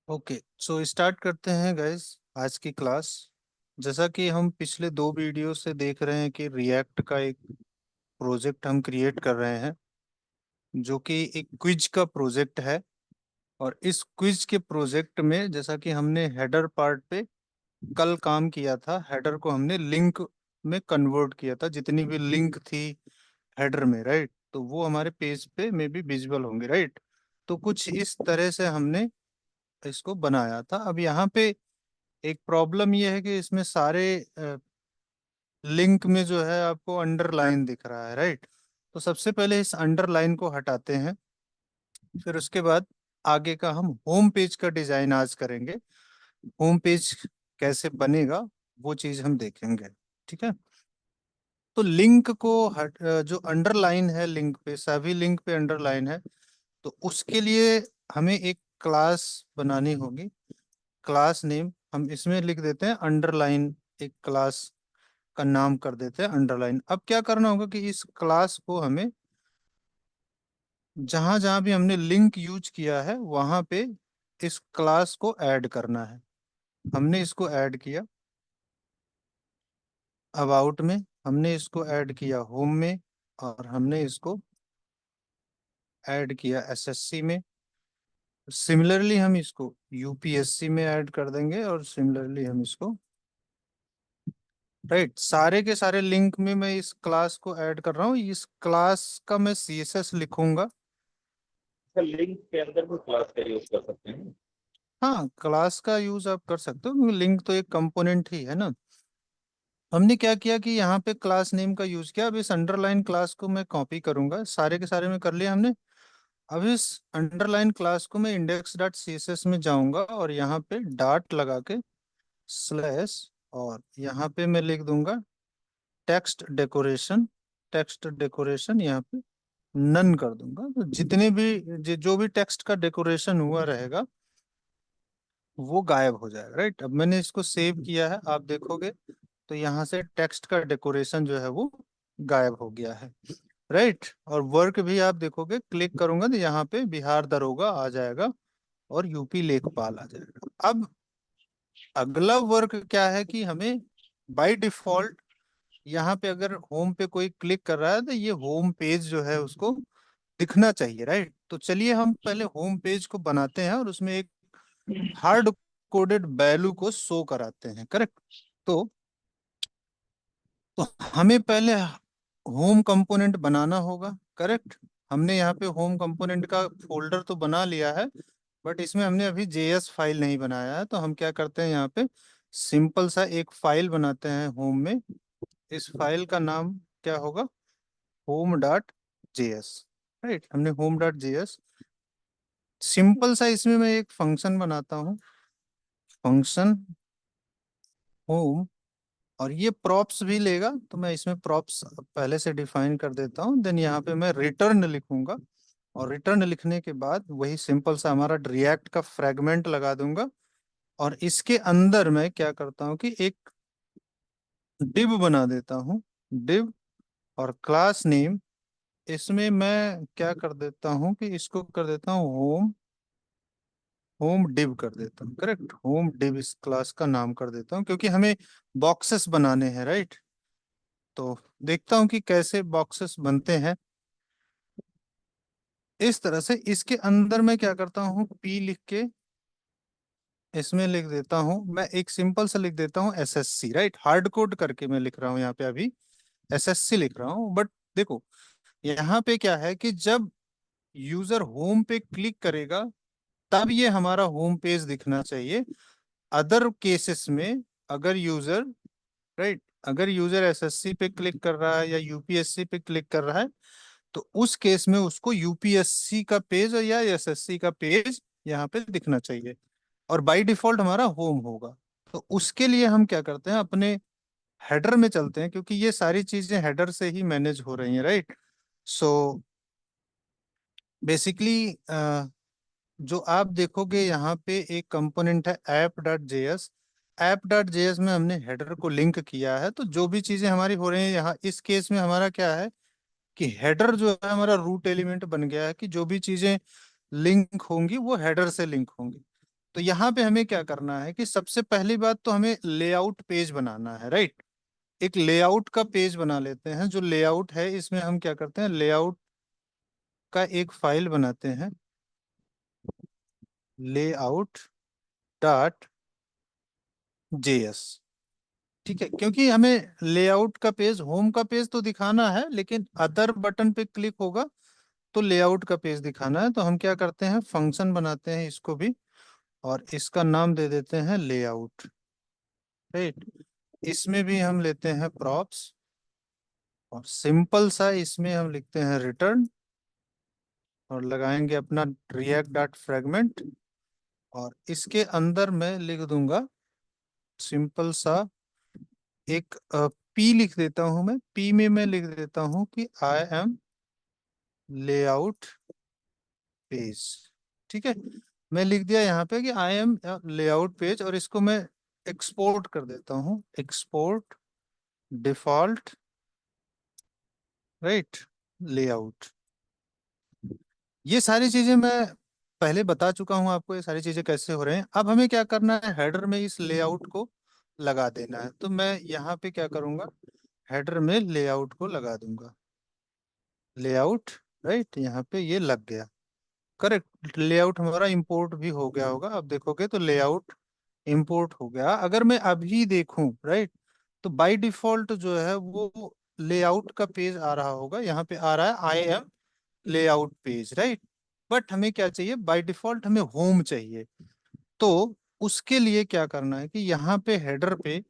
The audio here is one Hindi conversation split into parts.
ओके, सो स्टार्ट करते हैं गाइस आज की क्लास। जैसा कि हम पिछले दो वीडियो से देख रहे हैं कि रिएक्ट का एक प्रोजेक्ट हम क्रिएट कर रहे हैं जो कि एक क्विज का प्रोजेक्ट है। और इस क्विज के प्रोजेक्ट में जैसा कि हमने हेडर पार्ट पे कल काम किया था, हेडर को हमने लिंक में कन्वर्ट किया था, जितनी भी लिंक थी हेडर में, राइट। तो वो हमारे पेज पे में भी विजिबल होंगे, राइट। तो कुछ इस तरह से हमने इसको बनाया था। अब यहाँ पे एक प्रॉब्लम ये है कि इसमें सारे लिंक में जो है आपको अंडरलाइन दिख रहा है, राइट। तो सबसे पहले इस अंडरलाइन को हटाते हैं, फिर उसके बाद आगे का हम होम पेज का डिजाइन आज करेंगे। होम पेज कैसे बनेगा वो चीज हम देखेंगे, ठीक है। तो लिंक को जो अंडरलाइन है, लिंक पे सभी लिंक पे अंडरलाइन है, तो उसके लिए हमें एक क्लास बनानी होगी। क्लास नेम हम इसमें लिख देते हैं अंडरलाइन, एक क्लास का नाम कर देते हैं अंडरलाइन। अब क्या करना होगा कि इस क्लास को हमें जहां जहां भी हमने लिंक यूज किया है वहां पे इस क्लास को ऐड करना है। हमने इसको ऐड किया अबाउट में, हमने इसको ऐड किया होम में, और हमने इसको ऐड किया एसएससी में। सिमिलरली हम इसको यूपीएससी में ऐड कर देंगे, और सिमिलरली हम इसको, राइट, सारे के सारे लिंक में मैं इस क्लास को ऐड कर रहा हूँ। इस क्लास का मैं सीएसएस लिखूंगा। सर लिंक के अंदर भी क्लास का यूज कर सकते हैं। हाँ, क्लास का यूज आप कर सकते हो क्योंकि लिंक तो एक कंपोनेंट ही है ना। हमने क्या किया कि यहाँ पे क्लास नेम का यूज किया। अब इस अंडरलाइन क्लास को मैं कॉपी करूंगा, सारे के सारे में कर लिया हमने। अब इस अंडरलाइन क्लास को मैं index dot C S S में जाऊंगा और यहाँ पे डॉट लगा के स्लैश, और यहाँ पे मैं लिख दूंगा टेक्स्ट डेकोरेशन। टेक्स्ट डेकोरेशन यहाँ पे नन कर दूंगा। तो जितने भी जो भी टेक्स्ट का डेकोरेशन हुआ रहेगा वो गायब हो जाएगा, राइट। अब मैंने इसको सेव किया है, आप देखोगे तो यहाँ से टेक्स्ट का डेकोरेशन जो है वो गायब हो गया है, राइट। और वर्क भी आप देखोगे, क्लिक करूंगा तो यहाँ पे बिहार दरोगा आ जाएगा और यूपी लेखपाल आ जाएगा। अब अगला वर्क क्या है कि हमें बाय डिफॉल्ट यहाँ पे अगर होम पे कोई क्लिक कर रहा है तो ये होम पेज जो है उसको दिखना चाहिए, राइट। तो चलिए हम पहले होम पेज को बनाते हैं और उसमें एक हार्ड कोडेड वैल्यू को शो कराते हैं, करेक्ट। तो तो हमें पहले होम कंपोनेंट बनाना होगा, करेक्ट। हमने यहाँ पे होम कंपोनेंट का फोल्डर तो बना लिया है, बट इसमें हमने अभी जेएस फाइल नहीं बनाया है। तो हम क्या करते हैं, यहाँ पे सिंपल सा एक फाइल बनाते हैं होम में। इस फाइल का नाम क्या होगा, होम डॉट जेएस, राइट। हमने होम डॉट जेएस सिंपल सा, इसमें मैं एक फंक्शन बनाता हूँ, फंक्शन होम। और ये प्रॉप्स भी लेगा, तो मैं इसमें प्रॉप्स पहले से डिफाइन कर देता हूँ। देन यहाँ पे मैं रिटर्न लिखूंगा, और रिटर्न लिखने के बाद वही सिंपल सा हमारा रिएक्ट का फ्रेगमेंट लगा दूंगा। और इसके अंदर मैं क्या करता हूँ कि एक डिव बना देता हूँ, डिव। और क्लास नेम इसमें मैं क्या कर देता हूँ कि इसको कर देता हूँ होम, होम डिव कर देता हूँ, करेक्ट। होम डिव इस क्लास का नाम कर देता हूँ क्योंकि हमें बॉक्सेस बनाने हैं, राइट। तो देखता हूँ कि कैसे बॉक्सेस बनते हैं। इस तरह से इसके अंदर मैं क्या करता हूँ, पी लिख के इसमें लिख देता हूँ, मैं एक सिंपल सा लिख देता हूँ एसएससी, राइट। हार्ड कोड करके मैं लिख रहा हूँ यहाँ पे, अभी एसएससी लिख रहा हूँ। बट देखो यहाँ पे क्या है कि जब यूजर होम पे क्लिक करेगा तब ये हमारा होम पेज दिखना चाहिए। अदर केसेस में अगर यूजर, राइट, अगर यूजर एसएससी पे क्लिक कर रहा है या यूपीएससी पे क्लिक कर रहा है तो उस केस में उसको यूपीएससी का पेज या एसएससी का पेज यहाँ पे दिखना चाहिए, और बाय डिफॉल्ट हमारा होम होगा। तो उसके लिए हम क्या करते हैं, अपने हेडर में चलते हैं क्योंकि ये सारी चीजें हेडर से ही मैनेज हो रही हैं, राइट। सो बेसिकली जो आप देखोगे यहाँ पे एक कंपोनेंट है app dot JS. App dot JS में हमने हेडर को लिंक किया है, तो जो भी चीजें हमारी हो रही हैं यहाँ इस केस में हमारा क्या है कि हेडर जो है हमारा रूट एलिमेंट बन गया है कि जो भी चीजें लिंक होंगी वो हेडर से लिंक होंगी। तो यहाँ पे हमें क्या करना है कि सबसे पहली बात तो हमें लेआउट पेज बनाना है, राइट। एक लेआउट का पेज बना लेते हैं। जो लेआउट है इसमें हम क्या करते हैं, लेआउट का एक फाइल बनाते हैं, लेआउट डॉट जेएस। ठीक है, क्योंकि हमें लेआउट का पेज, होम का पेज तो दिखाना है, लेकिन अदर बटन पे क्लिक होगा तो लेआउट का पेज दिखाना है। तो हम क्या करते हैं, फंक्शन बनाते हैं इसको भी, और इसका नाम दे देते हैं लेआउट, राइट। इसमें भी हम लेते हैं प्रॉप्स, और सिंपल सा इसमें हम लिखते हैं रिटर्न, और लगाएंगे अपना रिएक्ट डॉट फ्रेगमेंट, और इसके अंदर मैं लिख दूंगा सिंपल सा एक पी लिख देता हूं मैं। पी में मैं लिख देता हूं कि आई एम लेआउट पेज। ठीक है, मैं लिख दिया यहाँ पे कि आई एम लेआउट पेज, और इसको मैं एक्सपोर्ट कर देता हूँ, एक्सपोर्ट डिफॉल्ट, राइट, लेआउट। ये सारी चीजें मैं पहले बता चुका हूँ आपको, ये सारी चीजें कैसे हो रहे हैं। अब हमें क्या करना है, हेडर में इस लेआउट को लगा देना है। तो मैं यहाँ पे क्या करूंगा, हेडर में लेआउट को लगा दूंगा, लेआउट, राइट। यहाँ पे ये लग गया, करेक्ट। लेआउट हमारा इंपोर्ट भी हो गया होगा, अब देखोगे तो लेआउट इंपोर्ट हो गया। अगर मैं अभी देखूं, राइट, तो बाय डिफॉल्ट जो है वो लेआउट का पेज आ रहा होगा। यहाँ पे आ रहा है I am layout page, right. But हमें क्या चाहिए, बाय डिफॉल्ट हमें होम चाहिए। तो उसके लिए क्या करना है कि यहाँ पे हेडर पे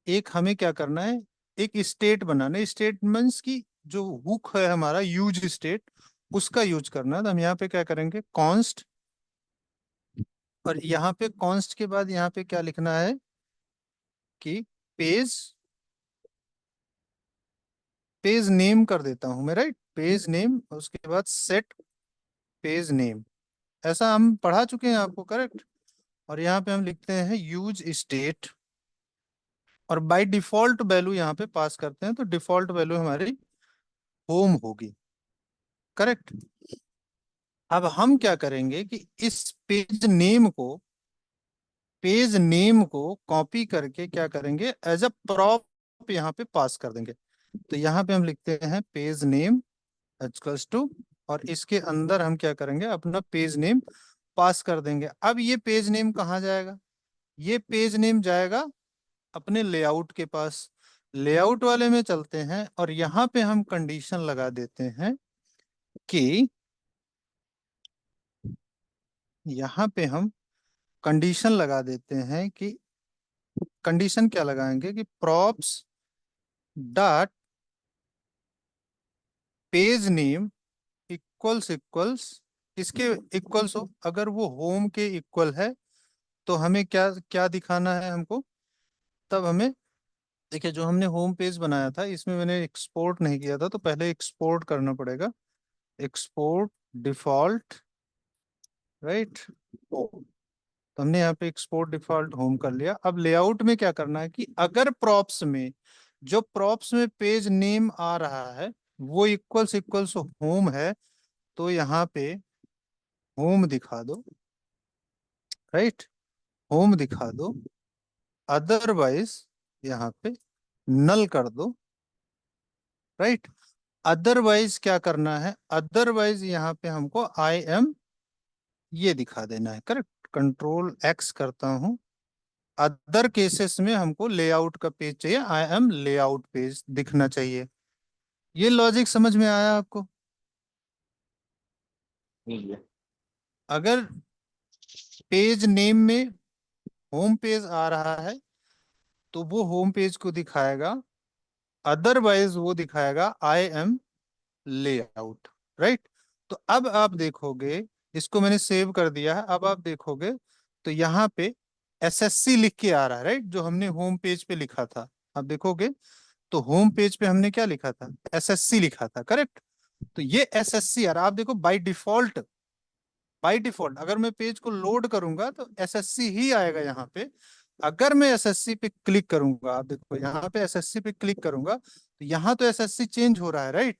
एक हमें क्या करना है, एक स्टेट बनाना है। स्टेटमेंट्स की जो हुक है हमारा, यूज स्टेट, उसका यूज करना है। तो हम यहाँ पे क्या करेंगे, कॉन्स्ट, और यहाँ पे कॉन्स्ट के बाद यहाँ पे क्या लिखना है कि पेज, पेज नेम कर देता हूं मैं, राइट, पेज नेम। उसके बाद सेट पेज नेम, ऐसा हम पढ़ा चुके हैं आपको, करेक्ट। और यहाँ पे हम लिखते हैं यूज स्टेट, और बाय डिफॉल्ट वैल्यू यहाँ पे पास करते हैं। तो डिफॉल्ट वैल्यू हमारी होम होगी, करेक्ट। अब हम क्या करेंगे कि इस पेज नेम को कॉपी करके क्या करेंगे, एज अ प्रॉप यहाँ पे पास कर देंगे। तो यहाँ पे हम लिखते हैं पेज नेम इक्वल्स टू, और इसके अंदर हम क्या करेंगे, अपना पेज नेम पास कर देंगे। अब ये पेज नेम कहाँ जाएगा, ये पेज नेम जाएगा अपने लेआउट के पास। लेआउट वाले में चलते हैं, और यहाँ पे हम कंडीशन लगा देते हैं कि, यहाँ पे हम कंडीशन लगा देते हैं कि, कंडीशन क्या लगाएंगे कि props dot page name equals, किसके इक्वल्स हो, अगर वो होम के इक्वल है तो हमें क्या क्या दिखाना है हमको। तब हमें, देखिए जो हमने होम पेज बनाया था इसमें मैंने एक्सपोर्ट नहीं किया था, तो पहले एक्सपोर्ट करना पड़ेगा, एक्सपोर्ट डिफॉल्ट, राइट। तो हमने यहाँ पे एक्सपोर्ट डिफॉल्ट होम कर लिया। अब लेआउट में क्या करना है कि अगर प्रॉप्स में, जो प्रॉप्स में पेज नेम आ रहा है वो इक्वल्स होम है, तो यहाँ पे होम दिखा दो, राइट, होम दिखा दो। अदरवाइज यहाँ पे नल कर दो, राइट। अदरवाइज क्या करना है, अदरवाइज यहाँ पे हमको आई एम ये दिखा देना है, करेक्ट। कंट्रोल एक्स करता हूँ। अदर केसेस में हमको लेआउट का पेज चाहिए, आई एम लेआउट पेज दिखना चाहिए। ये लॉजिक समझ में आया आपको। ठीक है। अगर पेज नेम में होम पेज आ रहा है तो वो होम पेज को दिखाएगा, अदरवाइज वो दिखाएगा आई एम लेआउट, राइट। तो अब आप देखोगे, इसको मैंने सेव कर दिया है। अब आप देखोगे तो यहाँ पे एसएससी लिख के आ रहा है, राइट, जो हमने होम पेज पे लिखा था। आप देखोगे तो होम पेज पे हमने क्या लिखा था, एसएससी लिखा था, करेक्ट। तो ये एसएससी यार, आप देखो बाय डिफॉल्ट अगर मैं पेज को लोड करूंगा तो एसएससी ही आएगा यहाँ पे। अगर मैं एसएससी पे क्लिक करूंगा, आप देखो यहाँ पे एसएससी पे क्लिक करूंगा तो यहाँ तो एसएससी चेंज हो रहा है, राइट।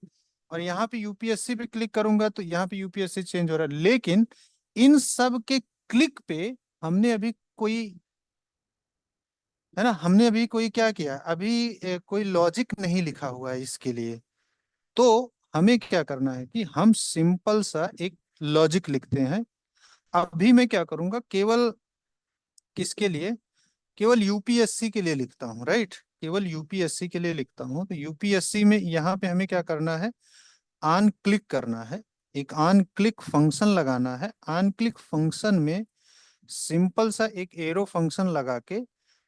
और यहाँ पे यूपीएससी पे क्लिक करूंगा तो यहाँ पे यूपीएससी चेंज हो रहा है। लेकिन इन सब के क्लिक पे हमने अभी कोई, है ना, हमने अभी कोई क्या किया, अभी कोई लॉजिक नहीं लिखा हुआ है इसके लिए। तो हमें क्या करना है कि हम सिंपल सा एक लॉजिक लिखते हैं। अभी मैं क्या करूंगा, केवल किसके लिए, केवल यूपीएससी के लिए लिखता हूँ, राइट, केवल यूपीएससी के लिए लिखता हूँ। तो यूपीएससी में यहाँ पे हमें क्या करना है, ऑन क्लिक करना है, एक ऑन क्लिक फंक्शन लगाना है। ऑन क्लिक फंक्शन में सिंपल सा एक एरो फंक्शन लगा के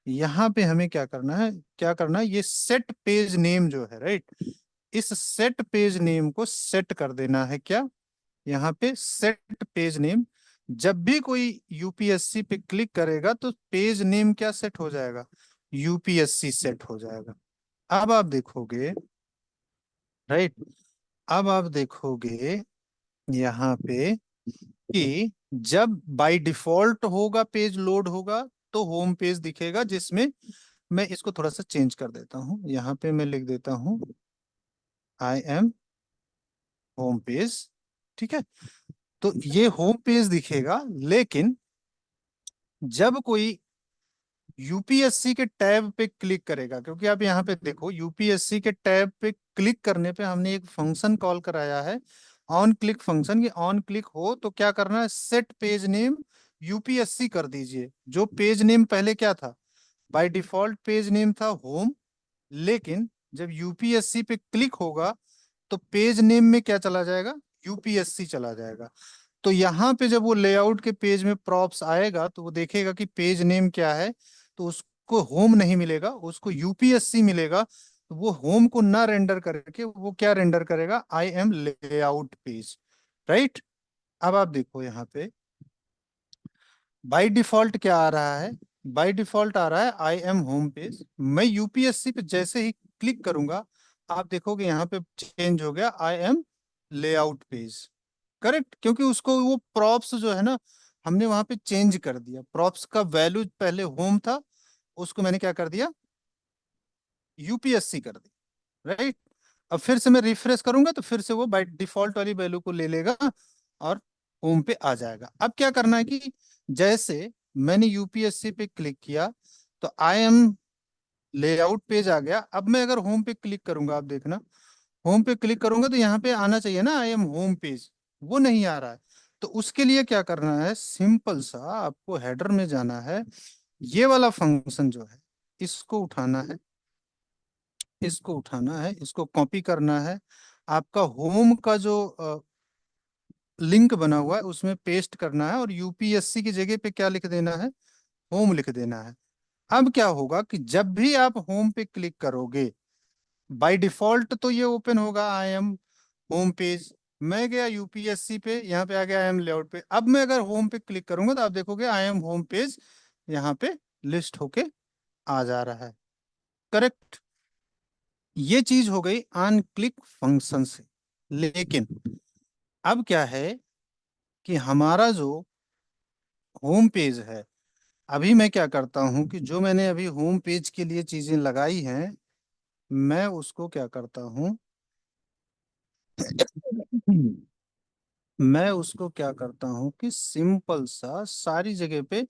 यहाँ पे हमें क्या करना है, क्या करना है, ये सेट पेज नेम जो है, राइट, इस सेट पेज नेम को सेट कर देना है। क्या, यहाँ पे सेट पेज नेम, जब भी कोई यूपीएससी पे क्लिक करेगा तो पेज नेम क्या सेट हो जाएगा, यूपीएससी सेट हो जाएगा। अब आप देखोगे, राइट, अब आप देखोगे यहाँ पे कि जब बाय डिफॉल्ट होगा पेज लोड होगा तो होम पेज दिखेगा, जिसमें मैं इसको थोड़ा सा चेंज कर देता हूँ। यहाँ पे मैं लिख देता हूँ आई एम होम पेज, ठीक है। तो ये होम पेज दिखेगा, लेकिन जब कोई यूपीएससी के टैब पे क्लिक करेगा, क्योंकि आप यहाँ पे देखो यूपीएससी के टैब पे क्लिक करने पे हमने एक फंक्शन कॉल कराया है, ऑन क्लिक फंक्शन। ये ऑन क्लिक हो तो क्या करना है, सेट पेज नेम यूपीएससी कर दीजिए। जो पेज नेम पहले क्या था, बाय डिफॉल्ट पेज नेम था होम, लेकिन जब यूपीएससी पे क्लिक होगा तो पेज नेम में क्या चला जाएगा, यूपीएससी चला जाएगा। तो यहाँ पे जब वो लेआउट के पेज में प्रॉप्स आएगा तो वो देखेगा कि पेज नेम क्या है, तो उसको होम नहीं मिलेगा, उसको यूपीएससी मिलेगा। तो वो होम को ना रेंडर करके वो क्या रेंडर करेगा, I am layout page, right. अब आप देखो यहाँ पे बाय डिफॉल्ट क्या आ रहा है, बाय डिफॉल्ट आ रहा है आई एम होम पेज। मैं यूपीएससी पे जैसे ही क्लिक करूंगा आप देखोगे यहाँ पे चेंज हो गया, I am layout page, correct, क्योंकि उसको वो प्रॉप्स जो है ना हमने वहां पे चेंज कर दिया। प्रॉप्स का वैल्यू पहले होम था, उसको मैंने क्या कर दिया, यूपीएससी कर दिया, राइट। अब फिर से मैं रिफ्रेश करूंगा तो फिर से वो बाय डिफॉल्ट वाली वैल्यू को ले लेगा और होम पे आ जाएगा। अब क्या करना है कि जैसे मैंने यूपीएससी पे क्लिक किया तो आई एम लेआउट पेज आ गया। अब मैं अगर होम पे क्लिक करूंगा, आप देखना, होम पे क्लिक करूंगा तो यहाँ पे आना चाहिए ना आई एम होम पेज, वो नहीं आ रहा है। तो उसके लिए क्या करना है, सिंपल सा आपको हेडर में जाना है, ये वाला फंक्शन जो है इसको उठाना है, इसको उठाना है, इसको कॉपी करना है, आपका होम का जो लिंक बना हुआ है उसमें पेस्ट करना है, और यूपीएससी की जगह पे क्या लिख देना है, होम लिख देना है। अब क्या होगा कि जब भी आप होम पे क्लिक करोगे, बाय डिफॉल्ट तो ये ओपन होगा आई एम होम पेज। मैं गया यूपीएससी पे, यहाँ पे आ गया आई एम लेआउट पे। अब मैं अगर होम पे क्लिक करूंगा तो आप देखोगे आई एम होम पेज यहाँ पे लिस्ट होके आ जा रहा है, करेक्ट। ये चीज हो गई ऑन क्लिक फंक्शन से। लेकिन अब क्या है कि हमारा जो होम पेज है, अभी मैं क्या करता हूँ कि जो मैंने अभी होम पेज के लिए चीजें लगाई हैं मैं उसको क्या करता हूँ, मैं उसको क्या करता हूँ कि सिंपल सा सारी जगह पे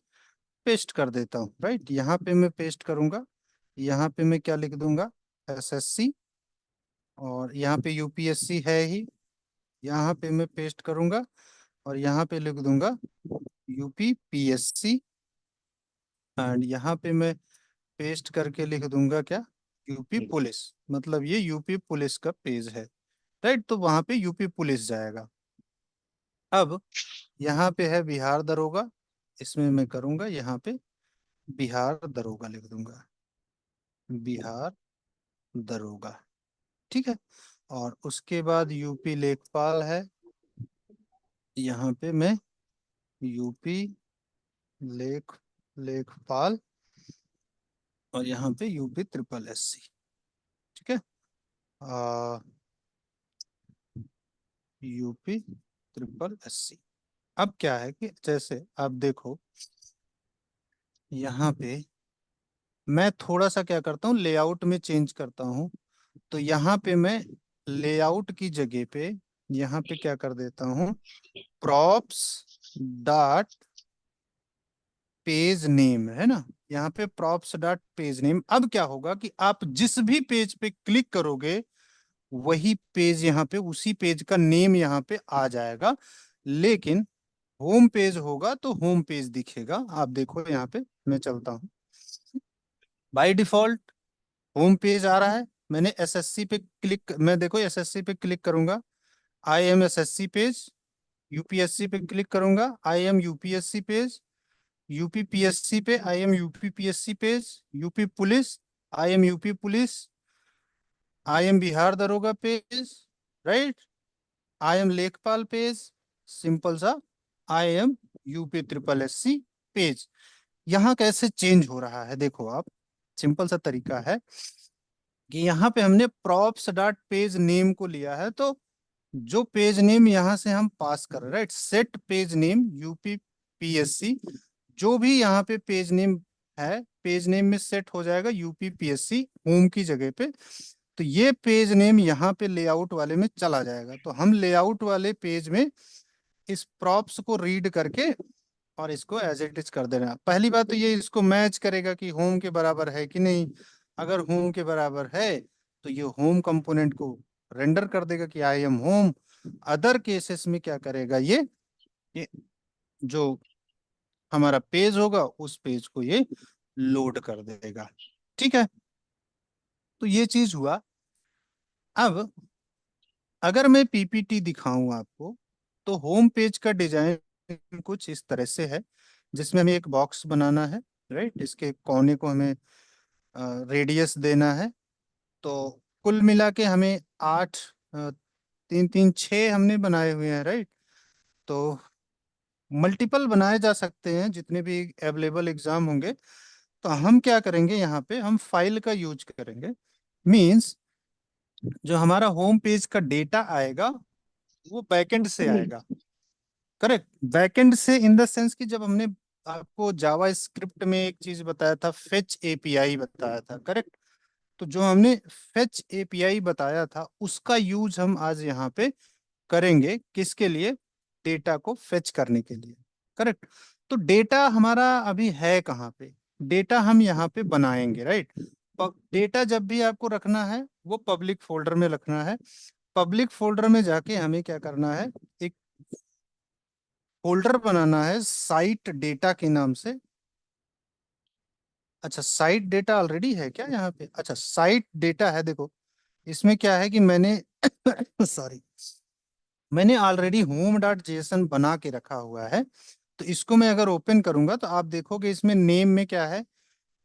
पेस्ट कर देता हूँ, राइट। यहाँ पे मैं पेस्ट करूंगा, यहाँ पे मैं क्या लिख दूंगा, एसएससी, और यहाँ पे यूपीएससी है ही, यहाँ पे मैं पेस्ट करूंगा और यहाँ पे लिख दूंगा यूपी पीएससी, एंड यहाँ पे मैं पेस्ट करके लिख दूंगा क्या, यूपी पुलिस। मतलब ये यूपी पुलिस का पेज है, राइट, तो वहां पे यूपी पुलिस जाएगा। अब यहाँ पे है बिहार दरोगा, इसमें मैं करूंगा यहाँ पे बिहार दरोगा लिख दूंगा, बिहार दरोगा, ठीक है। और उसके बाद यूपी लेखपाल है, यहाँ पे मैं यूपी लेख लेखपाल, और यहाँ पे यूपी ट्रिपल एससी, ठीक है। आ, यूपी ट्रिपल एससी। अब क्या है कि जैसे आप देखो यहाँ पे मैं थोड़ा सा क्या करता हूँ, लेआउट में चेंज करता हूँ। तो यहाँ पे मैं लेआउट की जगह पे यहाँ पे क्या कर देता हूँ, प्रॉप्स डॉट पेज नेम है ना, यहाँ पे props डॉट पेज नेम। अब क्या होगा कि आप जिस भी पेज पे क्लिक करोगे वही पेज यहाँ पे, उसी पेज का नेम यहाँ पे आ जाएगा। लेकिन होम पेज होगा तो होम पेज दिखेगा। आप देखो यहाँ पे, मैं चलता हूँ, बाय डिफॉल्ट होम पेज आ रहा है। मैंने एसएससी पे क्लिक, मैं देखो एसएससी पे क्लिक करूंगा, I am SSC page. UPSC पे क्लिक करूंगा, I am UPSC page. UP PSC पे I am UP PSC page. UP police, I am UP police. I am Bihar दरोगा पेज, राइट। आई एम लेखपाल पेज, सिंपल सा। I am UP triple S C page. यहाँ कैसे चेंज हो रहा है देखो आप, सिंपल सा तरीका है कि यहाँ पे हमने प्रॉप्स डॉट पेज नेम को लिया है, तो जो पेज नेम यहाँ से हम पास कर रहे हैं, right, set page name UP PSC, जो भी यहाँ पे पेज नेम है, पेज नेम में सेट हो जाएगा यूपी पीएससी होम की जगह पे। तो ये पेज नेम यहाँ पे लेआउट वाले में चला जाएगा। तो हम लेआउट वाले पेज में इस प्रॉप्स को रीड करके और इसको एज इट इज कर देना। पहली बात तो ये इसको मैच करेगा कि होम के बराबर है कि नहीं। अगर होम के बराबर है तो ये होम कंपोनेंट को रेंडर कर देगा कि I am home. Other cases में क्या करेगा, ये जो हमारा पेज होगा उस पेज को ये लोड कर देगा। ठीक है, तो ये चीज हुआ। अब अगर मैं पीपीटी दिखाऊं आपको, तो होम पेज का डिजाइन कुछ इस तरह से है, जिसमें हमें एक बॉक्स बनाना है, राइट। इसके कोने को हमें रेडियस देना है। तो कुल मिला के हमें 8, 3 3 6 हमने बनाए हुए हैं, राइट। तो मल्टीपल बनाए जा सकते हैं जितने भी अवेलेबल एग्जाम होंगे। तो हम क्या करेंगे, यहाँ पे हम फाइल का यूज करेंगे। मींस जो हमारा होम पेज का डेटा आएगा वो बैकएंड से आएगा। करेक्ट, बैकएंड से इन द सेंस कि जब हमने आपको जावा स्क्रिप्ट में एक चीज बताया था, फेच एपीआई बताया था, करेक्ट। तो जो हमने फेच एपीआई बताया था उसका यूज हम आज यहाँ पे करेंगे, किसके लिए, डेटा को फेच करने के लिए। करेक्ट। तो डेटा हमारा अभी है कहाँ पे, डेटा हम यहाँ पे बनाएंगे, राइट। डेटा जब भी आपको रखना है वो पब्लिक फोल्डर में रखना है। पब्लिक फोल्डर में जाके हमें क्या करना है, एक फोल्डर बनाना है साइट डेटा के नाम से। अच्छा, साइट डेटा ऑलरेडी है क्या यहाँ पे? अच्छा, साइट डेटा है, देखो इसमें क्या है कि मैंने सॉरी, मैंने ऑलरेडी होम डॉट जेसन बना के रखा हुआ है। तो इसको मैं अगर ओपन करूंगा तो आप देखोगे इसमें नेम में क्या है,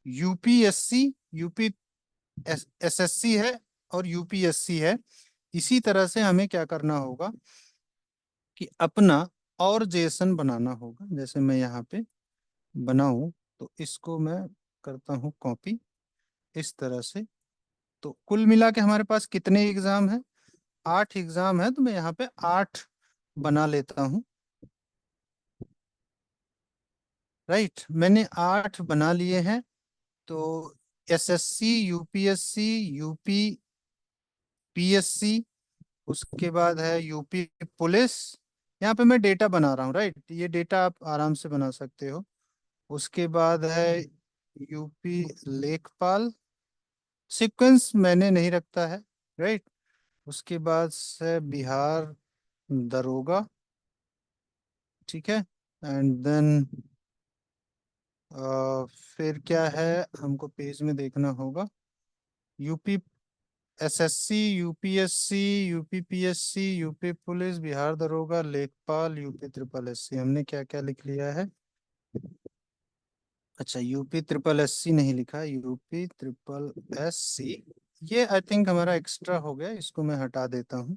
यूपीएससी, यूपी एसएससी है और यूपीएससी है। इसी तरह से हमें क्या करना होगा कि अपना और जेसन बनाना होगा। जैसे मैं यहाँ पे बनाऊं तो इसको मैं करता हूँ कॉपी इस तरह से। तो कुल मिला के हमारे पास कितने एग्जाम है, 8 एग्जाम है। तो मैं यहाँ पे 8 बना लेता हूँ, राइट। मैंने 8 बना लिए हैं। तो एसएससी, यूपीएससी, यूपी पीएससी, उसके बाद है यूपी पुलिस। यहाँ पे मैं डेटा बना रहा हूँ, राइट। ये डेटा आप आराम से बना सकते हो। उसके बाद है यूपी लेखपाल, सीक्वेंस मैंने नहीं रखता है, राइट। उसके बाद से बिहार दरोगा, ठीक है। एंड देन फिर क्या है, हमको पेज में देखना होगा, UP SSC, UPSC, UP PSC, UP police, Bihar दरोगा, लेखपाल, यूपी ट्रिपल एससी। हमने क्या क्या लिख लिया है? अच्छा, यूपी ट्रिपल एससी नहीं लिखा, यूपी ट्रिपल एससी। ये आई थिंक हमारा एक्स्ट्रा हो गया, इसको मैं हटा देता हूँ,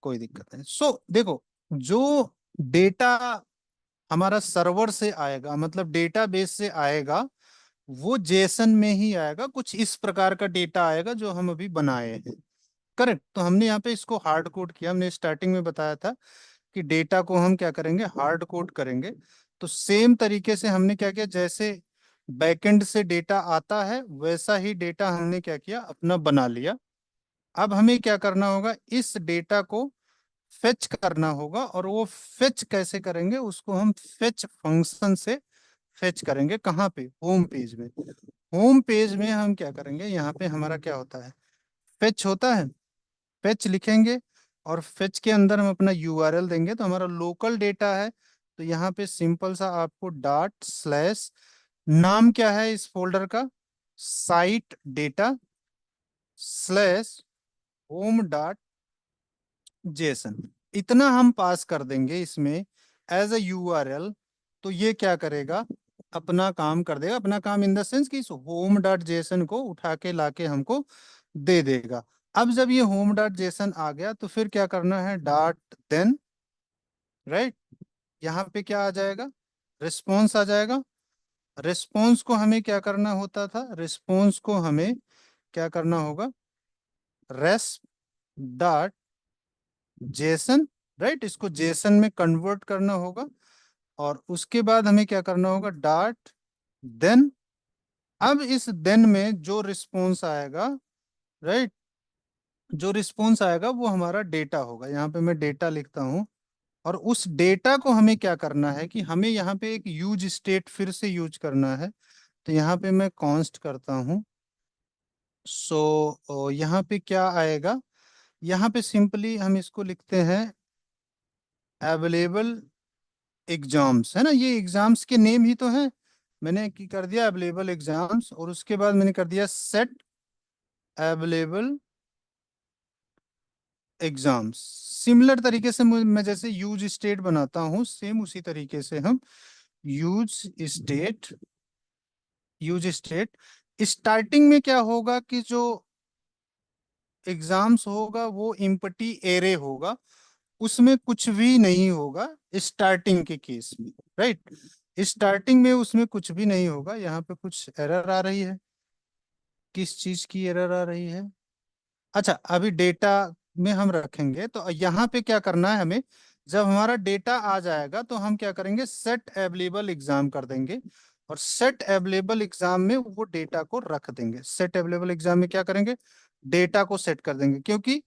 कोई दिक्कत नहीं। देखो, जो डेटा हमारा सर्वर से आएगा, मतलब डेटाबेस से आएगा, वो जेसन में ही आएगा। कुछ इस प्रकार का डेटा आएगा जो हम अभी बनाए हैं। करेक्ट। तो हमने यहाँ पे इसको हार्ड कोड किया। हमने स्टार्टिंग में बताया था कि डेटा को हम क्या करेंगे, हार्ड कोड करेंगे। तो सेम तरीके से हमने क्या किया, जैसे बैकएंड से डेटा आता है वैसा ही डेटा हमने क्या किया, अपना बना लिया। अब हमें क्या करना होगा, इस डेटा को फेच करना होगा। और वो फेच कैसे करेंगे, उसको हम फेच फंक्शन से फेच करेंगे कहाँ पे, होम पेज में। होम पेज में हम क्या करेंगे, यहाँ पे हमारा क्या होता है, फेच होता है, फेच लिखेंगे और फेच के अंदर हम अपना यूआरएल देंगे, तो हमारा लोकल डेटा है। तो यहाँ पे सिंपल सा आपको डॉट स्लैश, नाम क्या है इस फोल्डर का, site data slash home dot JSON, इतना हम पास कर देंगे इसमें एज अ यूआरएल। तो ये क्या करेगा, अपना काम कर देगा, अपना काम इन द सेंस कि इस होम डॉट जेसन को उठा के लाके हमको दे देगा। अब जब ये होम डॉट जेसन आ गया तो फिर क्या करना है, डॉट देन, राइट, यहाँ पे क्या आ जाएगा, रिस्पॉन्स आ जाएगा। रिस्पॉन्स को हमें क्या करना होता था, रिस्पॉन्स को हमें क्या करना होगा, रेस्प डॉट जेसन, राइट, इसको जेसन में कन्वर्ट करना होगा। और उसके बाद हमें क्या करना होगा, डॉट देन। अब इस देन में जो रिस्पॉन्स आएगा, राइट, जो रिस्पॉन्स आएगा वो हमारा डेटा होगा, यहाँ पे मैं डेटा लिखता हूँ। और उस डेटा को हमें क्या करना है कि हमें यहाँ पे एक यूज स्टेट फिर से यूज करना है। तो यहाँ पे मैं कॉन्स्ट करता हूँ। सो यहाँ पे क्या आएगा, यहाँ पे सिंपली हम इसको लिखते हैं अवेलेबल एग्जाम्स, है ना, ये एग्जाम्स के नेम ही तो है। मैंने की कर दिया अवेलेबल एग्जाम्स और उसके बाद मैंने कर दिया सेट अवेलेबल एग्जाम्स। सिमिलर तरीके से मैं जैसे यूज स्टेट बनाता हूँ, सेम उसी तरीके से हम use state, use state starting में क्या होगा कि जो एग्जाम्स होगा वो इम्पटी एरे होगा, उसमें कुछ भी नहीं होगा स्टार्टिंग के केस में, राइट। स्टार्टिंग में उसमें कुछ भी नहीं होगा। यहाँ पे कुछ एरर आ रही है, किस चीज की एरर आ रही है, अच्छा अभी डेटा में हम रखेंगे। तो यहाँ पे क्या करना है हमें, जब हमारा डेटा आ जाएगा तो हम क्या करेंगे, सेट अवेलेबल एग्जाम कर देंगे। और सेट अवेलेबल एग्जाम में वो डेटा को रख देंगे। सेट अवेलेबल एग्जाम में क्या करेंगे, डेटा को सेट कर देंगे। क्योंकि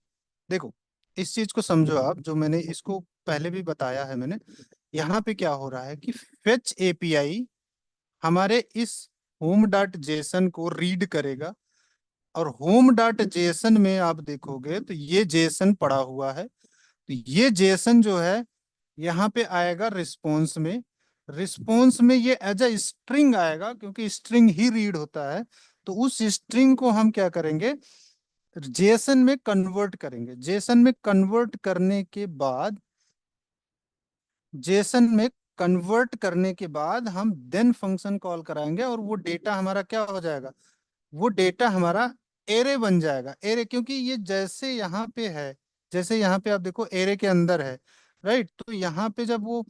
देखो, इस चीज को समझो आप, जो मैंने इसको पहले भी बताया है मैंने, यहाँ पे क्या हो रहा है कि फेच एपीआई हमारे इस होम डॉट जेसन को रीड करेगा। और होम डॉट जेसन में आप देखोगे तो ये जेसन पड़ा हुआ है। तो ये जेसन जो है यहाँ पे आएगा रिस्पॉन्स में। रिस्पॉन्स में ये एज अ स्ट्रिंग आएगा, क्योंकि स्ट्रिंग ही रीड होता है। तो उस स्ट्रिंग को हम क्या करेंगे, जेसन में कन्वर्ट करेंगे। जेसन में कन्वर्ट करने के बाद, जेसन में कन्वर्ट करने के बाद हम देन फंक्शन कॉल कराएंगे और वो डेटा हमारा क्या हो जाएगा, वो डेटा हमारा एरे बन जाएगा। एरे क्योंकि ये जैसे यहाँ पे है, जैसे यहाँ पे आप देखो एरे के अंदर है, राइट। तो यहाँ पे जब वो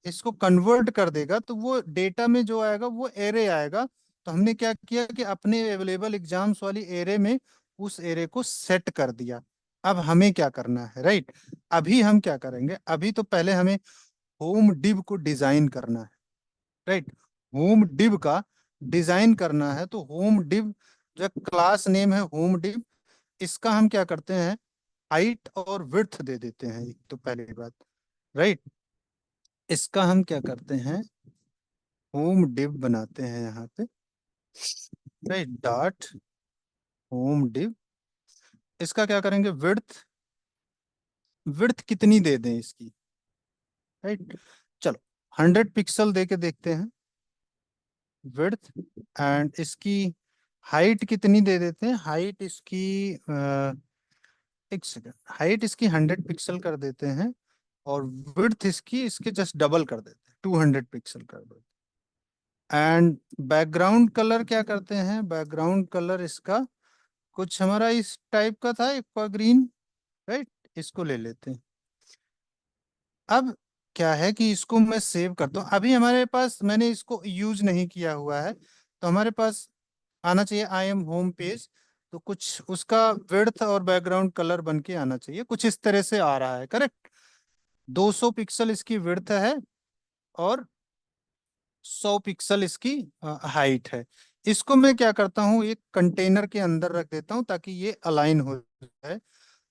इसको कन्वर्ट कर देगा तो वो डेटा में जो आएगा वो एरे आएगा। तो हमने क्या किया कि अपने अवेलेबल एग्जाम्स वाली एरे में उस एरे को सेट कर दिया। अब हमें क्या करना है, राइट, अभी हम क्या करेंगे, अभी तो पहले हमें होम डिव को डिजाइन करना है, राइट। होम डिव का डिजाइन करना है। तो होम डिव जो क्लास नेम है होम डिव, इसका हम क्या करते हैं, हाइट और विड्थ दे देते हैं एक तो पहली बात, राइट। इसका हम क्या करते हैं, होम डिव बनाते हैं यहाँ पे, राइट, डॉट होम डिव। इसका क्या करेंगे, विड्थ, विड्थ कितनी दे दें इसकी, राइट। चलो 100 पिक्सल दे के देखते हैं विड्थ। एंड इसकी हाइट कितनी दे देते हैं, हाइट इसकी एक सेकेंड, हाइट इसकी 100 पिक्सल कर देते हैं। और विड्थ इसकी इसके जस्ट डबल कर देते हैं, 200 पिक्सल कर देते हैं। एंड बैकग्राउंड कलर क्या करते हैं, बैकग्राउंड कलर इसका कुछ हमारा इस टाइप का था, एक्वा ग्रीन, राइट, इसको ले लेते हैं। अब क्या है कि इसको मैं सेव करता हूँ। अभी हमारे पास, मैंने इसको यूज नहीं किया हुआ है, तो हमारे पास आना चाहिए आई एम होम पेज। तो कुछ उसका विड्थ और बैकग्राउंड कलर बन के आना चाहिए, कुछ इस तरह से आ रहा है, करेक्ट। 200 पिक्सल इसकी विड्थ है और 100 पिक्सल इसकी हाइट है। इसको मैं क्या करता हूँ, एक कंटेनर के अंदर रख देता हूँ ताकि ये अलाइन हो जाए।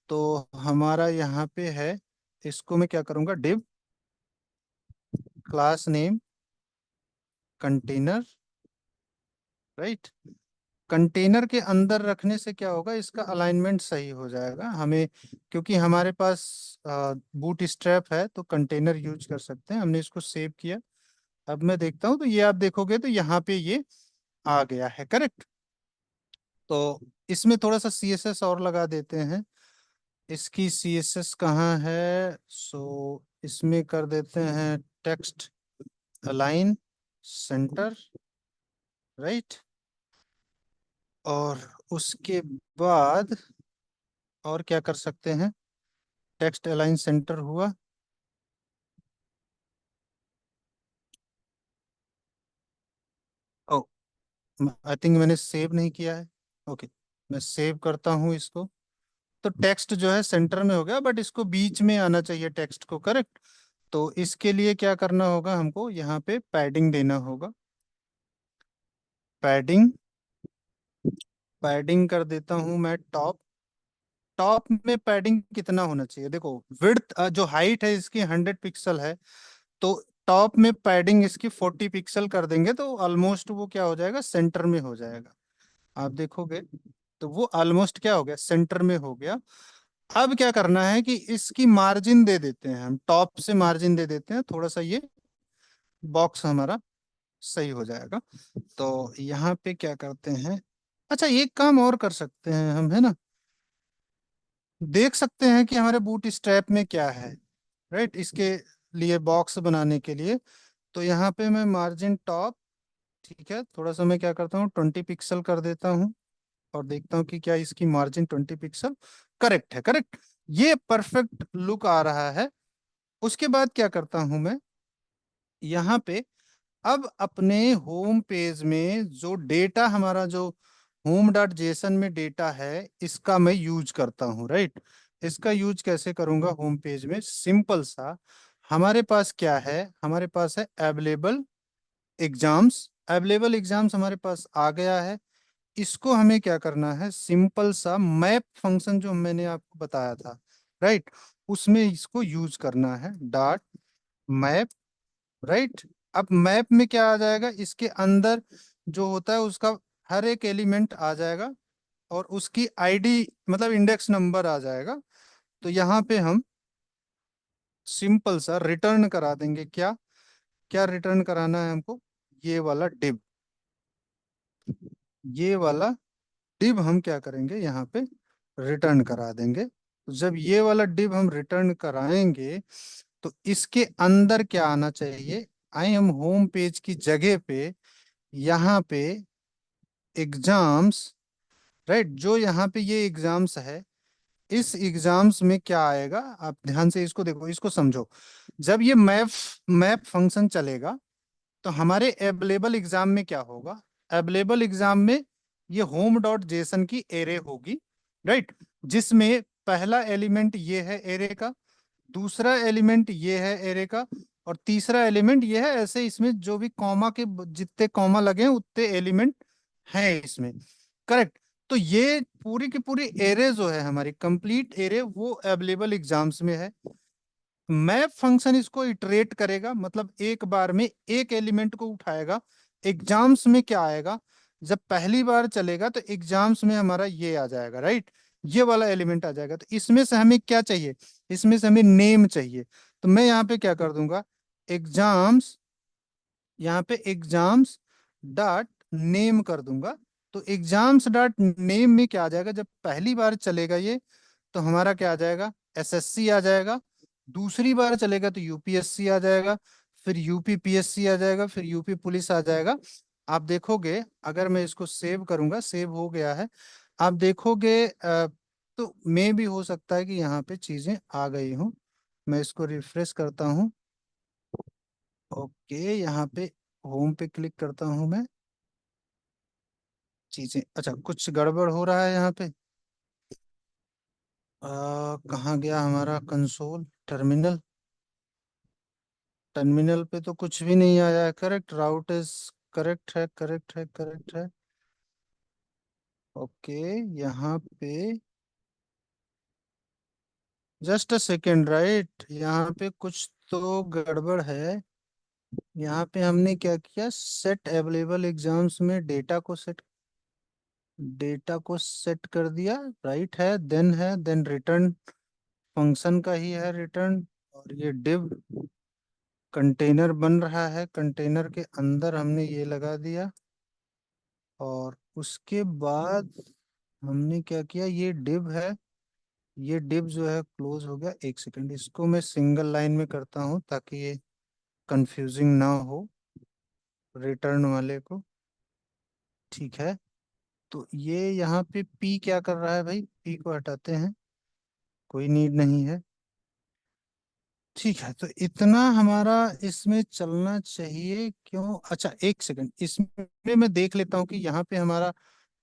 तो हमारा यहाँ पे है, इसको मैं क्या करूँगा, div class name container, right. Container के अंदर रखने से क्या होगा, इसका अलाइनमेंट सही हो जाएगा हमें, क्योंकि हमारे पास बूट स्ट्रैप है तो कंटेनर यूज कर सकते हैं। हमने इसको सेव किया। अब मैं देखता हूँ तो ये आप देखोगे तो यहाँ पे ये आ गया है, करेक्ट। तो इसमें थोड़ा सा सीएसएस और लगा देते हैं। इसकी सीएसएस कहाँ है, सो इसमें कर देते हैं टेक्स्ट अलाइन सेंटर, राइट। और उसके बाद और क्या कर सकते हैं, टेक्स्ट अलाइन सेंटर हुआ। ओ, आई थिंक मैंने सेव नहीं किया है। ओके, मैं सेव करता हूँ इसको। तो टेक्स्ट जो है सेंटर में हो गया, बट इसको बीच में आना चाहिए टेक्स्ट को, करेक्ट। तो इसके लिए क्या करना होगा, हमको यहाँ पे पैडिंग देना होगा। पैडिंग, पैडिंग कर देता हूँ मैं टॉप। टॉप में पैडिंग कितना होना चाहिए, देखो विड्थ जो हाइट है इसकी 100 पिक्सल है, तो टॉप में पैडिंग इसकी 40 पिक्सल कर देंगे तो ऑलमोस्ट वो क्या हो जाएगा, सेंटर में हो जाएगा। आप देखोगे तो वो ऑलमोस्ट क्या हो गया, सेंटर में हो गया। अब क्या करना है कि इसकी मार्जिन दे देते हैं, हम टॉप से मार्जिन दे देते हैं थोड़ा सा, ये बॉक्स हमारा सही हो जाएगा। तो यहाँ पे क्या करते हैं, अच्छा एक काम और कर सकते हैं हम, है ना, देख सकते हैं कि हमारे बूट स्ट्रैप में क्या है, राइट। इसके लिए बॉक्स बनाने के लिए तो यहाँ पे मैं मार्जिन टॉप, ठीक है, थोड़ा सा मैं क्या करता हूँ 20 पिक्सल कर देता हूँ और देखता हूँ कि क्या इसकी मार्जिन 20 पिक्सल करेक्ट है, करेक्ट। ये परफेक्ट लुक आ रहा है। उसके बाद क्या करता हूं मैं, यहाँ पे अब अपने होम पेज में जो डेटा हमारा जो होम डॉट जेसन में डेटा है इसका मैं यूज करता हूँ, राइट। इसका यूज कैसे करूंगा, होम पेज में सिंपल सा, हमारे पास क्या है, हमारे पास है अवेलेबल एग्जाम्स। अवेलेबल एग्जाम्स हमारे पास आ गया है। इसको हमें क्या करना है, सिंपल सा मैप फंक्शन जो मैंने आपको बताया था, राइट, उसमें इसको यूज करना है, डॉट मैप, राइट। अब मैप में क्या आ जाएगा, इसके अंदर जो होता है उसका हर एक एलिमेंट आ जाएगा और उसकी आईडी मतलब इंडेक्स नंबर आ जाएगा। तो यहाँ पे हम सिंपल सा रिटर्न करा देंगे, क्या क्या रिटर्न कराना है हमको, ये वाला डिव, ये वाला डिव हम क्या करेंगे यहाँ पे रिटर्न करा देंगे। तो जब ये वाला डिव हम रिटर्न कराएंगे तो इसके अंदर क्या आना चाहिए, आए हम होम पेज की जगह पे, यहाँ पे एग्जाम्स, राइट, जो यहाँ पे ये एग्जाम्स है, इस एग्जाम्स में क्या आएगा, आप ध्यान से इसको देखो, इसको समझो। जब ये मैप मैप फंक्शन चलेगा तो हमारे अवेलेबल एग्जाम में क्या होगा, अवेलेबल एग्जाम में ये होम डॉट जेसन की एरे होगी, राइट, जिसमें पहला एलिमेंट ये है एरे का, दूसरा एलिमेंट ये है एरे का, और तीसरा एलिमेंट ये है, ऐसे इसमें जो भी कॉमा के जितने कॉमा लगे हैं उतने एलिमेंट हैं इसमें, करेक्ट। तो ये पूरी की पूरी एरे जो है हमारी कंप्लीट एरे वो अवेलेबल एग्जाम्स में है। मैप फंक्शन इसको इटरेट करेगा, मतलब एक बार में एक एलिमेंट को उठाएगा। एग्जाम्स में क्या आएगा, जब पहली बार चलेगा तो एग्जाम्स में हमारा ये आ जाएगा, राइट, ये वाला एलिमेंट आ जाएगा। तो इसमें से हमें क्या चाहिए, इसमें से हमें नेम चाहिए। तो मैं यहाँ पे क्या कर दूंगा, एग्जाम्स, यहाँ पे एग्जाम्स डॉट नेम कर दूंगा। तो एग्जाम्स डॉट नेम में क्या आ जाएगा, जब पहली बार चलेगा ये तो हमारा क्या आ जाएगा, एसएससी आ जाएगा। दूसरी बार चलेगा तो यूपीएससी आ जाएगा, फिर यूपी पीएससी आ जाएगा, फिर यूपी पुलिस आ जाएगा। आप देखोगे अगर मैं इसको सेव करूंगा, सेव हो गया है, आप देखोगे तो मे भी हो सकता है कि यहाँ पे चीजें आ गई हूँ। मैं इसको रिफ्रेश करता हूँ। ओके, यहाँ पे होम पे क्लिक करता हूँ मैं, चीजें, अच्छा कुछ गड़बड़ हो रहा है यहाँ पे। कहाँ गया हमारा कंसोल, टर्मिनल, टर्मिनल पे तो कुछ भी नहीं आया है, करेक्ट, राउट इज करेक्ट है, करेक्ट है, करेक्ट है। ओके, यहाँ पे जस्ट अ सेकेंड, राइट, यहाँ पे कुछ तो गड़बड़ है। यहाँ पे हमने क्या किया, सेट अवेलेबल एग्जाम्स में डेटा को सेट कर दिया। राइट है, देन रिटर्न फंक्शन का ही है रिटर्न। और ये डिव कंटेनर बन रहा है, कंटेनर के अंदर हमने ये लगा दिया। और उसके बाद हमने क्या किया, ये डिव है, ये डिव जो है क्लोज हो गया। एक सेकंड, इसको मैं सिंगल लाइन में करता हूँ ताकि ये कंफ्यूजिंग ना हो रिटर्न वाले को। ठीक है, तो ये यहाँ पे पी क्या कर रहा है भाई, पी को हटाते हैं, कोई नीड नहीं है। ठीक है, तो इतना हमारा इसमें चलना चाहिए। क्यों, अच्छा एक सेकंड, इसमें मैं देख लेता हूँ कि यहाँ पे हमारा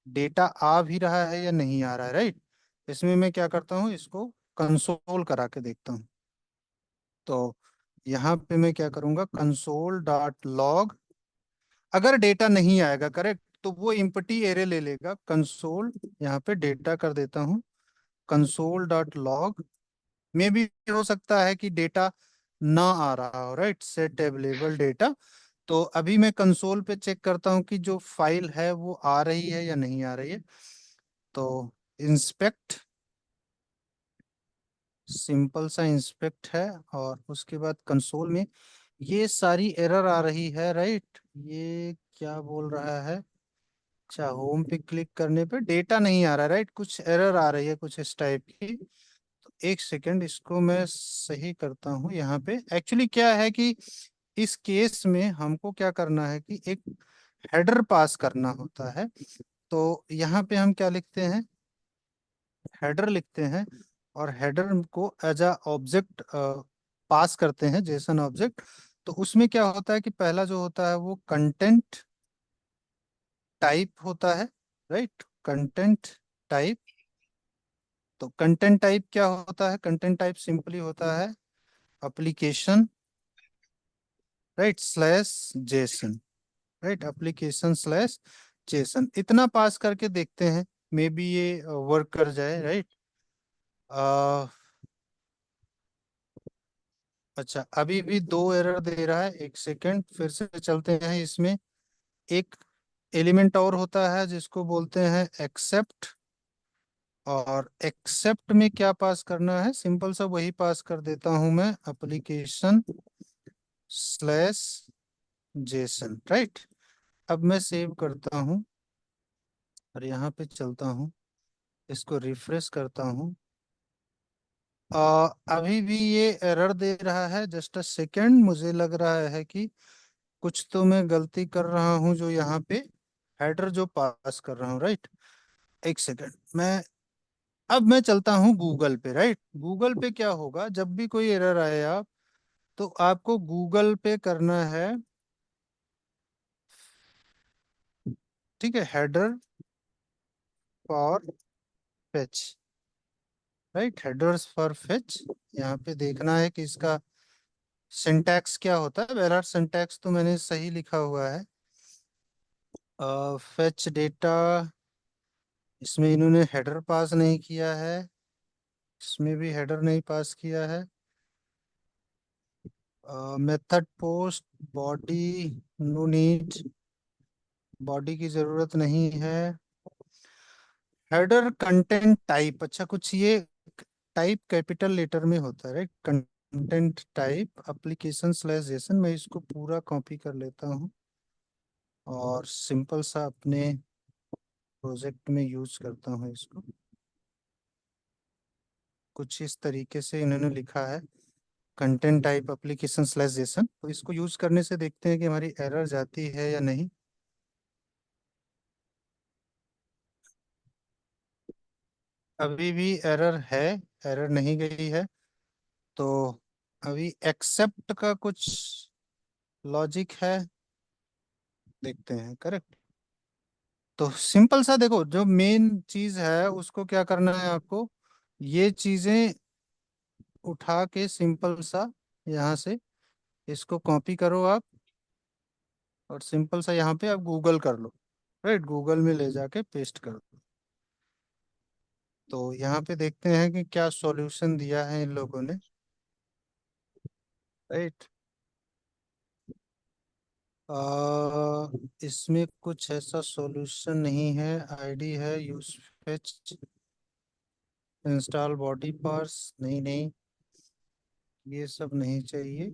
डेटा आ भी रहा है या नहीं आ रहा है। राइट, इसमें मैं क्या करता हूँ, इसको कंसोल करा के देखता हूँ। तो यहाँ पे मैं क्या करूँगा, कंसोल डॉट लॉग। अगर डेटा नहीं आएगा करेक्ट, तो वो इम्पटी एरे ले लेगा। कंसोल, यहाँ पे डेटा कर देता हूँ, कंसोल डॉट लॉग। में भी हो सकता है कि डेटा ना आ रहा हो। Right, set available data. तो अभी मैं कंसोल पे चेक करता हूँ कि जो फाइल है वो आ रही है या नहीं आ रही है। तो इंस्पेक्ट, सिंपल सा इंस्पेक्ट है। और उसके बाद कंसोल में ये सारी एरर आ रही है। राइट, ये क्या बोल रहा है, अच्छा होम पे क्लिक करने पे डेटा नहीं आ रहा है। राइट, कुछ एरर आ रही है कुछ इस टाइप की। तो एक सेकंड, इसको मैं सही करता हूँ। यहाँ पे एक्चुअली क्या है कि इस केस में हमको क्या करना है कि एक हेडर पास करना होता है। तो यहाँ पे हम क्या लिखते हैं, हेडर लिखते हैं। और हेडर को एज अ ऑब्जेक्ट पास करते हैं, जेसन ऑब्जेक्ट। तो उसमें क्या होता है कि पहला जो होता है वो कंटेंट टाइप होता है। Right, content type. तो कंटेंट टाइप क्या होता है, कंटेंट टाइप सिंपली होता है application, right, slash Jason. Right, application slash Jason, इतना पास करके देखते हैं, मे बी ये वर्क कर जाए। राइट, अच्छा अभी भी दो एरर दे रहा है। एक सेकंड, फिर से चलते हैं इसमें। एक एलिमेंट और होता है जिसको बोलते हैं एक्सेप्ट। और एक्सेप्ट में क्या पास करना है, सिंपल सा वही पास कर देता हूं मैं, एप्लीकेशन स्लैश जेसन। राइट, अब मैं सेव करता हूं और यहाँ पे चलता हूँ, इसको रिफ्रेश करता हूँ। अभी भी ये एरर दे रहा है। जस्ट अ सेकेंड, मुझे लग रहा है कि कुछ तो मैं गलती कर रहा हूँ जो यहाँ पे हेडर जो पास कर रहा हूँ। राइट, एक सेकेंड, अब मैं चलता हूँ गूगल पे। राइट, गूगल पे क्या होगा, जब भी कोई एरर आए आप, तो आपको गूगल पे करना है। ठीक है, header for fetch. Right, headers for fetch. यहाँ पे देखना है कि इसका सिंटैक्स क्या होता है। बहरहाल सिंटैक्स तो मैंने सही लिखा हुआ है। फेच डेटा, इसमें इन्होंने हेडर पास नहीं किया है, इसमें भी हेडर नहीं पास किया है। Method post body, no need, body की जरूरत नहीं है। हेडर कंटेंट टाइप, अच्छा कुछ ये टाइप कैपिटल लेटर में होता है। Right, content type application slash Jason. मैं इसको पूरा कॉपी कर लेता हूँ और सिंपल सा अपने प्रोजेक्ट में यूज करता हूँ इसको। कुछ इस तरीके से इन्होंने लिखा है, content type application slash Jason. तो इसको यूज करने से देखते हैं कि हमारी एरर जाती है या नहीं। अभी भी एरर है, एरर नहीं गई है। तो अभी एक्सेप्ट का कुछ लॉजिक है, देखते हैं। करेक्ट, तो सिंपल सा देखो, जो मेन चीज है उसको क्या करना है आपको, ये चीजें उठा के सिंपल सा यहाँ से इसको कॉपी करो आप। और सिंपल सा यहाँ पे आप गूगल कर लो। राइट, गूगल में ले जाके पेस्ट कर दो। तो यहाँ पे देखते हैं कि क्या सॉल्यूशन दिया है इन लोगों ने। राइट, इसमें कुछ ऐसा सॉल्यूशन नहीं है। आईडी है, use fetch, install body parse, नहीं नहीं, ये सब नहीं चाहिए।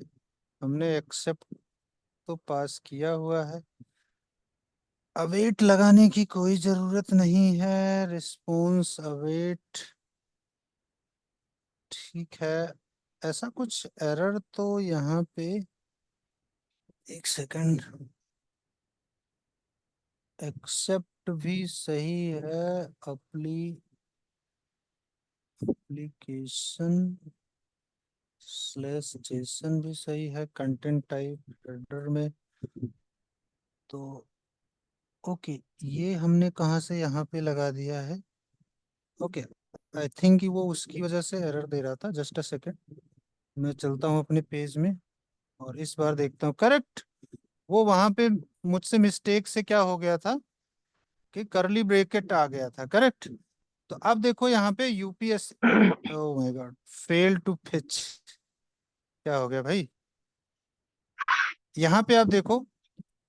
हमने एक्सेप्ट तो पास किया हुआ है। अवेट लगाने की कोई जरूरत नहीं है। रिस्पॉन्स अवेट, ठीक है। ऐसा कुछ एरर तो यहाँ पे, एक सेकंड, एक्सेप्ट भी सही है। एप्लीकेशन स्लैश जेसन भी सही है कंटेंट टाइप हेडर में। तो ओके, ये हमने कहाँ से यहाँ पे लगा दिया है। ओके, आई थिंक कि वो उसकी वजह से एरर दे रहा था। जस्ट अ सेकेंड, मैं चलता हूँ अपने पेज में और इस बार देखता हूँ। करेक्ट, वो वहां पे मुझसे मिस्टेक से क्या हो गया था कि करली ब्रैकेट आ गया था। करेक्ट। तो अब देखो यहाँ पे oops, oh my god, fail to fetch, क्या हो गया भाई। यहाँ पे आप देखो,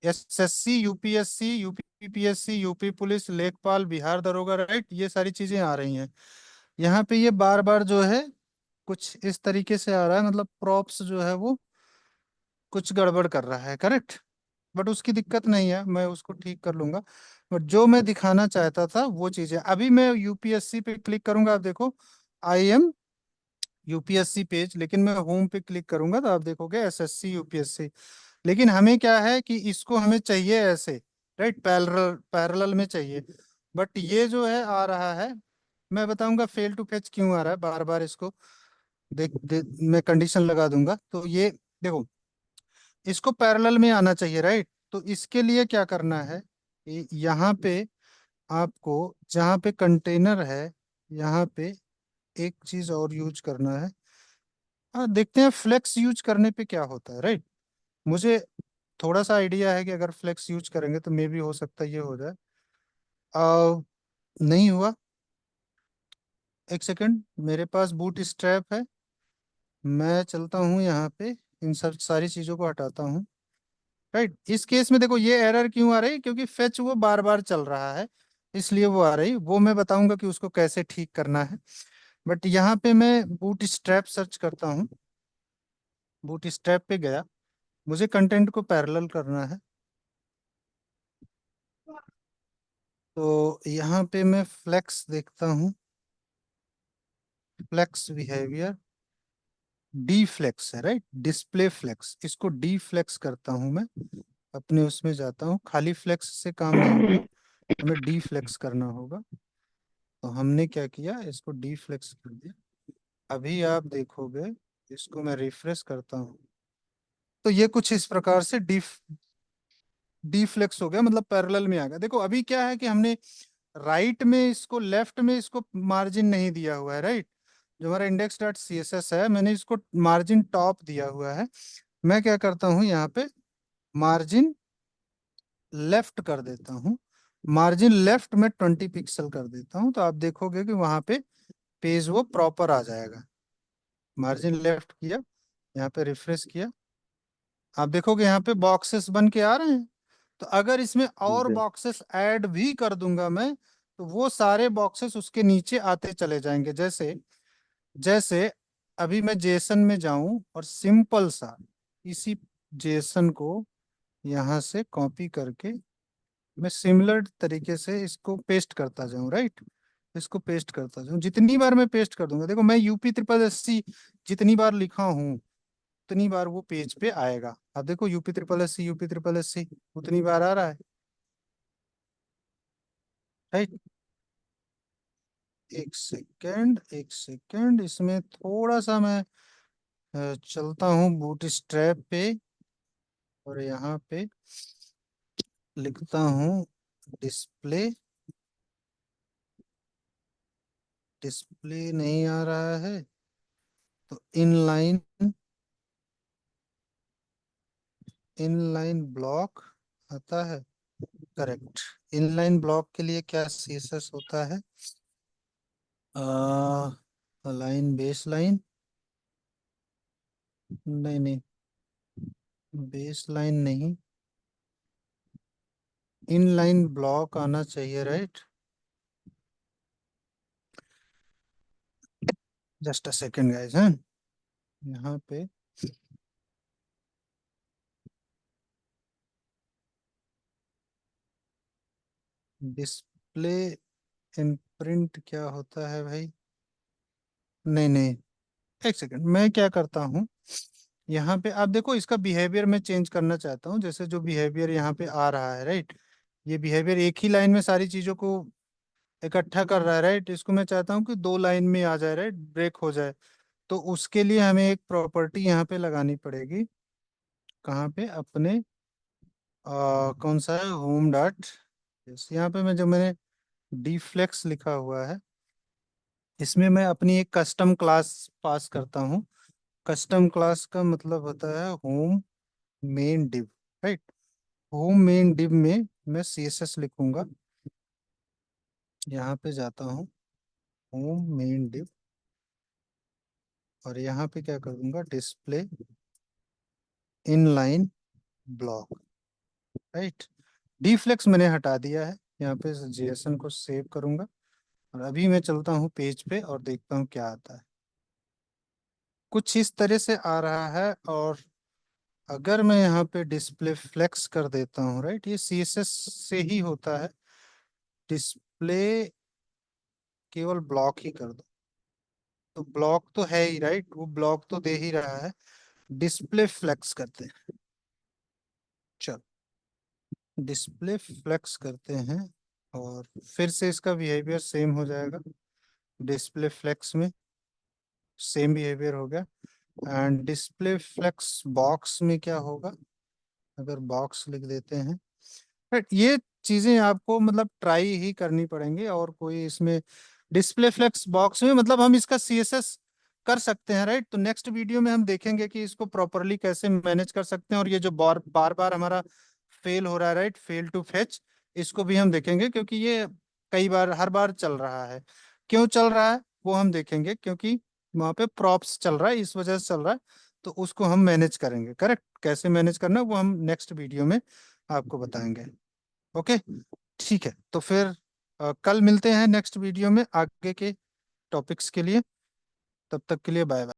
SSC, UPSC, UPPSC, UP police, लेखपाल, बिहार दरोगा, राइट, ये सारी चीजें आ रही हैं। यहाँ पे ये बार बार जो है कुछ इस तरीके से आ रहा है, मतलब प्रॉप्स जो है वो कुछ गड़बड़ कर रहा है। करेक्ट। बट उसकी दिक्कत नहीं है, मैं उसको ठीक कर लूंगा। बट जो मैं दिखाना चाहता था वो चीज़ है। अभी मैं यूपीएससी पे क्लिक करूंगा, आप देखो आई एम यूपीएससी पेज, लेकिन मैं होम पे क्लिक करूंगा तो आप देखोगे एसएससी यूपीएससी। लेकिन हमें क्या है कि इसको हमें चाहिए ऐसे, राइट, पैरेलल पैरेलल में चाहिए। बट ये जो है आ रहा है, मैं बताऊंगा फेल टू फेच क्यों आ रहा है बार बार इसको। मैं कंडीशन लगा दूंगा तो ये देखो, इसको पैरेलल में आना चाहिए, राइट। तो इसके लिए क्या करना है, यहाँ पे आपको जहाँ पे कंटेनर है, यहाँ पे एक चीज और यूज करना है। हाँ, देखते हैं फ्लेक्स यूज करने पे क्या होता है, राइट। मुझे थोड़ा सा आइडिया है कि अगर फ्लेक्स यूज करेंगे तो मे भी हो सकता है ये हो जाए। आ, नहीं हुआ। एक सेकंड, मेरे पास बूट स्ट्रैप है, मैं चलता हूँ यहाँ पे, इन सब सारी चीजों को हटाता हूँ। राइट, इस केस में देखो ये एरर क्यों आ रही है, क्योंकि फेच वो बार बार चल रहा है, इसलिए वो आ रही। वो मैं बताऊंगा कि उसको कैसे ठीक करना है। बट यहाँ पे मैं बूट स्ट्रैप सर्च करता हूँ, बूट स्ट्रैप पे गया, मुझे कंटेंट को पैरेलल करना है। तो यहाँ पे मैं फ्लेक्स देखता हूँ, फ्लेक्स बिहेवियर, डी फ्लेक्स है, राइट, डिस्प्ले फ्लेक्स, इसको डी फ्लेक्स करता हूँ मैं। अपने उसमें जाता हूँ, खाली फ्लेक्स से काम नहीं होगा, हमें डी फ्लेक्स करना होगा। तो हमने क्या किया, इसको डी फ्लेक्स कर दिया। अभी आप देखोगे, इसको मैं रिफ्रेश करता हूँ तो ये कुछ इस प्रकार से डी फ्लेक्स हो गया, मतलब पैरेलल में आ गया। देखो अभी क्या है कि हमने राइट में इसको, लेफ्ट में इसको मार्जिन नहीं दिया हुआ है, राइट। जो हमारा index dot C S S है, मैंने इसको मार्जिन टॉप दिया हुआ है। मैं क्या करता हूँ यहाँ पे, मार्जिन लेफ्ट कर देता हूँ, मार्जिन लेफ्ट में 20 पिक्सल कर देता हूँ, तो आप देखोगे कि वहां पे पेज वो प्रॉपर आ जाएगा। मार्जिन लेफ्ट किया, यहाँ पे रिफ्रेश किया, आप देखोगे यहाँ पे बॉक्सेस बन के आ रहे हैं। तो अगर इसमें और जी। बॉक्सेस ऐड भी कर दूंगा मैं, तो वो सारे बॉक्सेस उसके नीचे आते चले जाएंगे। जैसे जैसे अभी मैं जेसन में जाऊं और सिंपल सा इसी जेसन को यहाँ से कॉपी करके मैं सिमिलर तरीके से इसको पेस्ट करता जाऊं, राइट। इसको पेस्ट करता जाऊं, जितनी बार मैं पेस्ट कर दूंगा, देखो मैं यूपी ट्रिपल एस सी जितनी बार लिखा हूं उतनी बार वो पेज पे आएगा। अब देखो UP triple S C, UP triple S C उतनी बार आ रहा है, राइट। एक सेकेंड, एक सेकेंड, इसमें थोड़ा सा मैं चलता हूँ बूट स्ट्रैप पे और यहाँ पे लिखता हूँ डिस्प्ले, डिस्प्ले नहीं आ रहा है तो इनलाइन, इनलाइन ब्लॉक आता है। करेक्ट, इनलाइन ब्लॉक के लिए क्या सीएसएस होता है, अलाइन बेस लाइन, नहीं नहीं, बेस लाइन नहीं, इनलाइन ब्लॉक आना चाहिए, right? Just a second guys, हैं यहाँ पे डिस्प्ले इम्प्रिंट क्या होता है भाई? नहीं नहीं, एक सेकंड, मैं क्या करता हूँ, यहाँ पे आप देखो, इसका बिहेवियर मैं चेंज करना चाहता हूँ। जैसे जो बिहेवियर यहाँ पे आ रहा है, राइट, ये बिहेवियर एक ही लाइन में सारी चीजों को इकट्ठा कर रहा है, राइट? इसको मैं चाहता हूँ कि दो लाइन में आ जाए, राइट, ब्रेक हो जाए। तो उसके लिए हमें एक प्रॉपर्टी यहाँ पे लगानी पड़ेगी। कहाँ पे? अपने कौन सा है, होम डॉट, यहाँ पे मैं, जो मैंने डीफ्लेक्स लिखा हुआ है, इसमें मैं अपनी एक कस्टम क्लास पास करता हूँ। कस्टम क्लास का मतलब होता है home main div, right? Home main div में मैं CSS लिखूंगा। यहाँ पे जाता हूँ, होम मेन डिव, और यहाँ पे क्या कर दूंगा, डिस्प्ले इनलाइन ब्लॉक, राइट? डीफ्लेक्स मैंने हटा दिया है। यहाँ पे JSON को सेव करूंगा, और अभी मैं चलता हूँ पेज पे और देखता हूँ क्या आता है। कुछ इस तरह से आ रहा है। और अगर मैं यहाँ पे डिस्प्ले फ्लेक्स कर देता हूँ, राइट, ये CSS से ही होता है। डिस्प्ले केवल ब्लॉक ही कर दो, तो ब्लॉक तो है ही, राइट, वो ब्लॉक तो दे ही रहा है। डिस्प्ले फ्लेक्स करते हैं, चल डिस्प्ले फ्लेक्स करते हैं, और फिर से इसका बिहेवियर सेम हो जाएगा। डिस्प्ले फ्लेक्स में सेम बिहेवियर हो गया। एंड डिस्प्ले फ्लेक्स बॉक्स में क्या होगा, अगर बॉक्स लिख देते हैं, बट ये चीजें आपको मतलब ट्राई ही करनी पड़ेंगी, और कोई इसमें डिस्प्ले फ्लेक्स बॉक्स में मतलब हम इसका CSS कर सकते हैं, राइट? तो नेक्स्ट वीडियो में हम देखेंगे कि इसको प्रॉपरली कैसे मैनेज कर सकते हैं। और ये जो बार बार बार हमारा फेल हो रहा है, राइट, फेल टू फेच, इसको भी हम देखेंगे, क्योंकि ये कई बार, हर बार चल रहा है। क्यों चल रहा है वो हम देखेंगे, क्योंकि वहाँ पे प्रॉप्स चल रहा है, इस वजह से चल रहा है। तो उसको हम मैनेज करेंगे, करेक्ट? कैसे मैनेज करना है वो हम नेक्स्ट वीडियो में आपको बताएंगे। ओके, ठीक है, तो फिर कल मिलते हैं नेक्स्ट वीडियो में आगे के टॉपिक्स के लिए। तब तक के लिए बाय बाय।